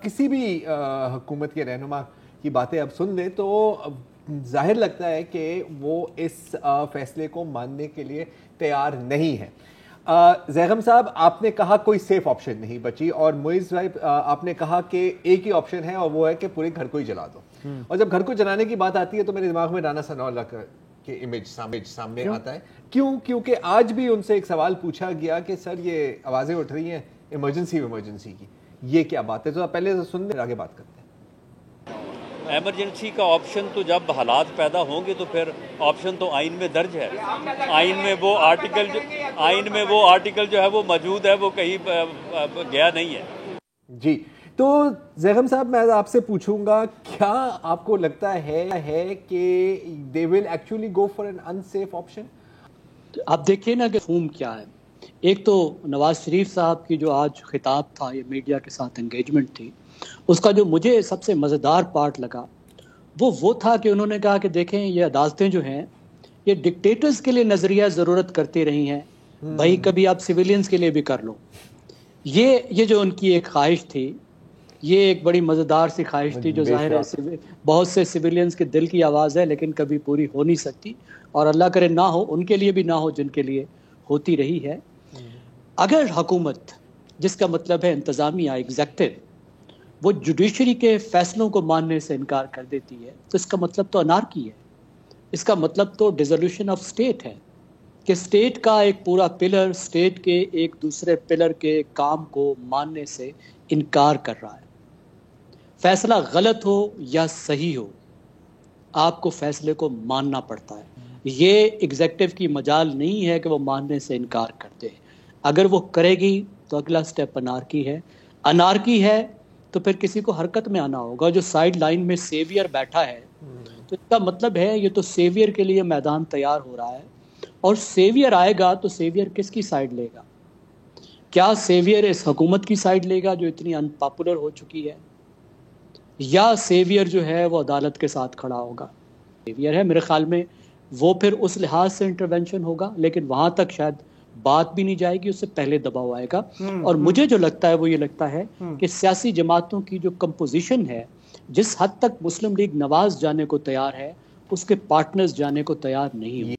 किसी भी हुकूमत के रहनुमा की बातें अब सुन लें तो जाहिर लगता है कि वो इस फैसले को मानने के लिए तैयार नहीं है। जैगम साहब, आपने कहा कोई सेफ ऑप्शन नहीं बची, और मुइज़ भाई आपने कहा कि एक ही ऑप्शन है और वो है कि पूरे घर को ही जला दो। और जब घर को जलाने की बात आती है तो मेरे दिमाग में राना सनाउल्लाह के इमेज सामने आता है। क्यों? क्योंकि आज भी उनसे एक सवाल पूछा गया कि सर ये आवाज़ें उठ रही हैं इमरजेंसी की, ये क्या बात है? तो पहले तो सुन लें, आगे बात करते हैं। एमरजेंसी का ऑप्शन तो जब हालात पैदा होंगे तो फिर ऑप्शन तो आइन में दर्ज है। आइन में वो आर्टिकल जो है वो मौजूद है, वो कहीं गया नहीं है। जी, तो जैगम साहब, मैं आपसे पूछूंगा, क्या आपको लगता है कि they will actually go for an unsafe option? आप देखिए ना कि फूम क्या है। एक तो नवाज शरीफ साहब की जो आज खिताब था, ये मीडिया के साथ एंगेजमेंट थी, उसका जो मुझे सबसे मज़ेदार पार्ट लगा वो था कि उन्होंने कहा कि देखें, ये अदालतें जो हैं ये डिक्टेटर्स के लिए नज़रिया ज़रूरत करती रही हैं, भाई कभी आप सिविलियंस के लिए भी कर लो। ये जो उनकी एक ख्वाहिश थी, ये एक बड़ी मज़ेदार सी ख्वाहिश थी, जो ज़ाहिर है बहुत से सिविलियंस के दिल की आवाज़ है, लेकिन कभी पूरी हो नहीं सकती, और अल्लाह करे ना हो, उनके लिए भी ना हो जिनके लिए होती रही है। अगर हुकूमत, जिसका मतलब है इंतज़ामिया, एग्जेक्टिव, वो जुडिशरी के फैसलों को मानने से इनकार कर देती है, तो इसका मतलब तो अनार्की है। इसका मतलब तो डिसोल्यूशन ऑफ स्टेट है, कि स्टेट का एक पूरा पिलर स्टेट के एक दूसरे पिलर के काम को मानने से इनकार कर रहा है। फैसला गलत हो या सही हो, आपको फैसले को मानना पड़ता है। ये एग्जेक्टिव की मजाल नहीं है कि वो मानने से इनकार कर दे। अगर वो करेगी तो अगला स्टेप अनार्की है। अनार्की है तो फिर किसी को हरकत में आना होगा। जो साइड लाइन में सेवियर बैठा है, तो इसका मतलब है ये तो सेवियर के लिए मैदान तैयार हो रहा है, और सेवियर आएगा तो सेवियर किसकी साइड लेगा? क्या सेवियर इस हुकूमत की साइड लेगा जो इतनी अनपॉपुलर हो चुकी है, या सेवियर जो है वो अदालत के साथ खड़ा होगा? सेवियर है, मेरे ख्याल में वो फिर उस लिहाज से इंटरवेंशन होगा, लेकिन वहां तक शायद बात भी नहीं जाएगी, उससे पहले दबाव आएगा। और मुझे जो लगता है वो ये लगता है कि सियासी जमातों की जो कंपोजिशन है, जिस हद तक मुस्लिम लीग नवाज जाने को तैयार है, उसके पार्टनर्स जाने को तैयार नहीं हो।